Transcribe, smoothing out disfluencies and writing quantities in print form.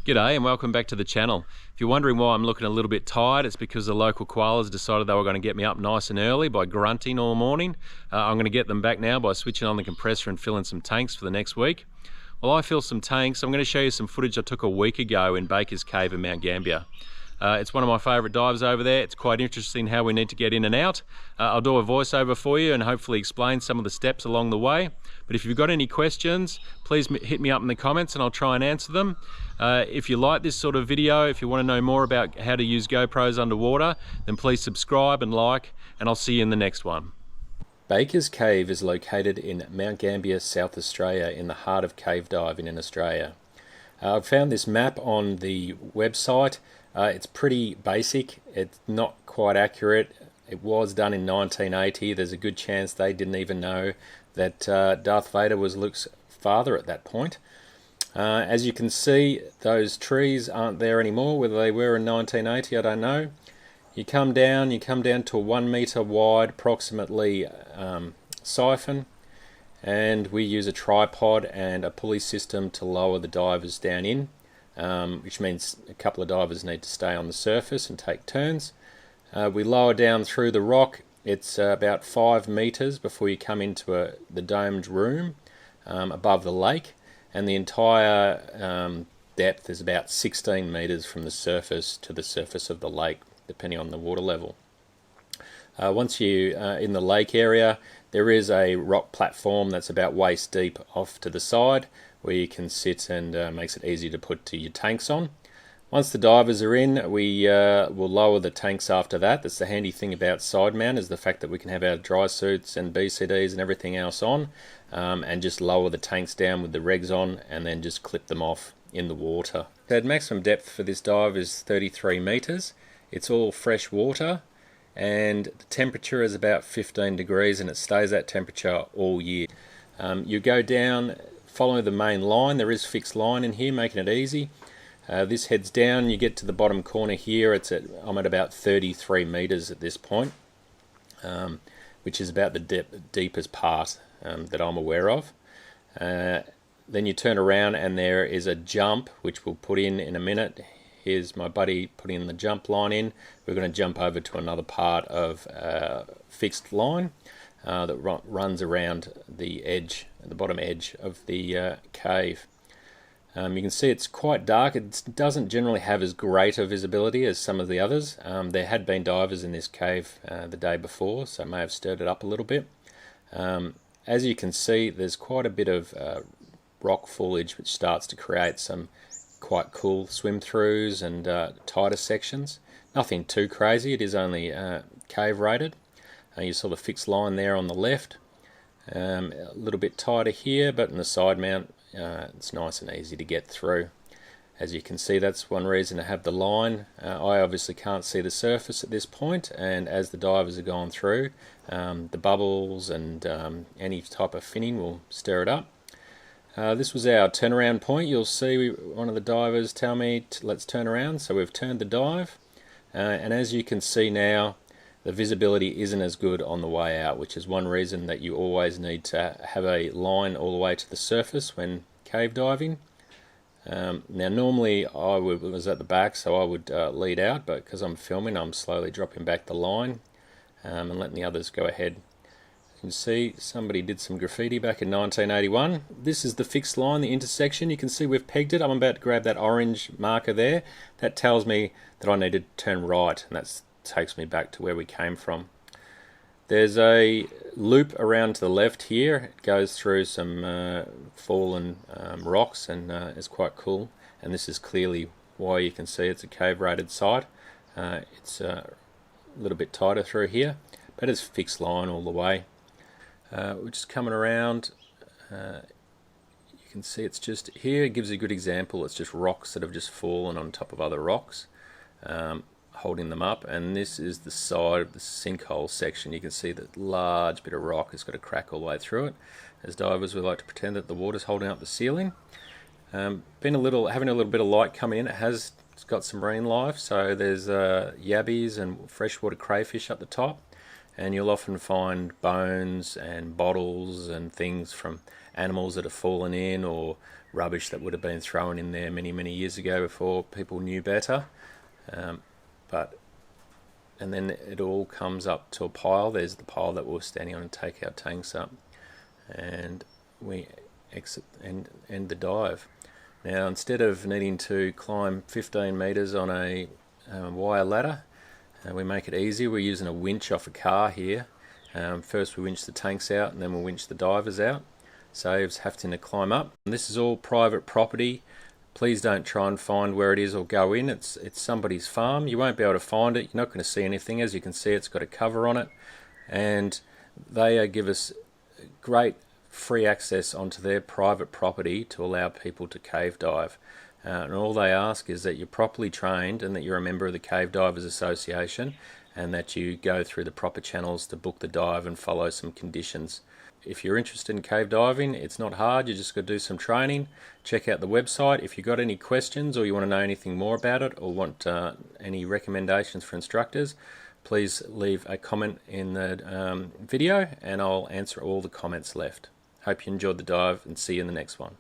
G'day and welcome back to the channel. If you're wondering why I'm looking a little bit tired, it's because the local koalas decided they were going to get me up nice and early by grunting all morning. I'm going to get them back now by switching on the compressor and filling some tanks for the next week. While I fill some tanks, I'm going to show you some footage I took a week ago in Baker's Cave in Mount Gambier. It's one of my favourite dives over there. It's quite interesting how we need to get in and out. I'll do a voiceover for you and hopefully explain some of the steps along the way. But if you've got any questions, please hit me up in the comments and I'll try and answer them. If you like this sort of video, if you want to know more about how to use GoPros underwater, then please subscribe and like, and I'll see you in the next one. Baker's Cave is located in Mount Gambier, South Australia, in the heart of cave diving in Australia. I've found this map on the website. It's pretty basic, it's not quite accurate. It was done in 1980. There's a good chance they didn't even know that Darth Vader was Luke's father at that point. As you can see, those trees aren't there anymore. Whether they were in 1980, I don't know. You come down to a 1 metre wide approximately siphon, and we use a tripod and a pulley system to lower the divers down in. Which means a couple of divers need to stay on the surface and take turns. We lower down through the rock. It's about 5 metres before you come into the domed room above the lake, and the entire depth is about 16 metres from the surface to the surface of the lake, depending on the water level. Once you're in the lake area, there is a rock platform that's about waist deep off to the side, where you can sit, and makes it easy to put your tanks on. Once the divers are in, we will lower the tanks after that. That's the handy thing about side mount, is the fact that we can have our dry suits and BCDs and everything else on, and just lower the tanks down with the regs on, and then just clip them off in the water. The maximum depth for this dive is 33 metres. It's all fresh water, and the temperature is about 15 degrees, and it stays that temperature all year. You go down, follow the main line. There is fixed line in here, making it easy. This heads down, you get to the bottom corner here. I'm at about 33 metres at this point, which is about the deepest part that I'm aware of. Then you turn around and there is a jump, which we'll put in a minute. Here's my buddy putting the jump line in. We're going to jump over to another part of fixed line that runs around the edge, the bottom edge of the cave. You can see it's quite dark. It doesn't generally have as great a visibility as some of the others. There had been divers in this cave the day before, so it may have stirred it up a little bit. As you can see, there's quite a bit of rock foliage which starts to create some quite cool swim-throughs and tighter sections. Nothing too crazy, it is only cave rated. You saw the fixed line there on the left. A little bit tighter here, but in the side mount it's nice and easy to get through. As you can see, that's one reason to have the line. I obviously can't see the surface at this point, and as the divers are going through, the bubbles and any type of finning will stir it up. This was our turnaround point. You'll see one of the divers tell me, let's turn around. So we've turned the dive, and as you can see now, the visibility isn't as good on the way out, which is one reason that you always need to have a line all the way to the surface when cave diving. Now normally I was at the back, so I would lead out, but because I'm filming, I'm slowly dropping back the line and letting the others go ahead. You can see somebody did some graffiti back in 1981. This is the fixed line, the intersection. You can see we've pegged it. I'm about to grab that orange marker there. That tells me that I need to turn right, and that takes me back to where we came from. There's a loop around to the left here. It goes through some fallen rocks, and it's quite cool. And this is clearly why you can see it's a cave rated site. It's a little bit tighter through here, but it's fixed line all the way. We're just coming around. You can see it's just here. It gives you a good example. It's just rocks that have just fallen on top of other rocks, holding them up. And this is the side of the sinkhole section. You can see that large bit of rock has got a crack all the way through it. As divers, we like to pretend that the water's holding up the ceiling. Having a little bit of light coming in. It's got some marine life, so there's yabbies and freshwater crayfish up the top. And you'll often find bones and bottles and things from animals that have fallen in or rubbish that would have been thrown in there many years ago before people knew better. And then it all comes up to a pile. There's the pile that we're standing on, and take our tanks up, and we exit and end the dive. Now, instead of needing to climb 15 metres on a wire ladder, we make it easy. We're using a winch off a car here. First we winch the tanks out, and then we'll winch the divers out. Saves having to climb up. And this is all private property. Please don't try and find where it is or go in. It's somebody's farm. You won't be able to find it. You're not going to see anything. As you can see, it's got a cover on it, and they give us great free access onto their private property to allow people to cave dive. And all they ask is that you're properly trained and that you're a member of the Cave Divers Association, and that you go through the proper channels to book the dive and follow some conditions. If you're interested in cave diving, it's not hard. You just got to do some training. Check out the website. If you've got any questions or you want to know anything more about it, or want any recommendations for instructors, please leave a comment in the video, and I'll answer all the comments left. Hope you enjoyed the dive, and see you in the next one.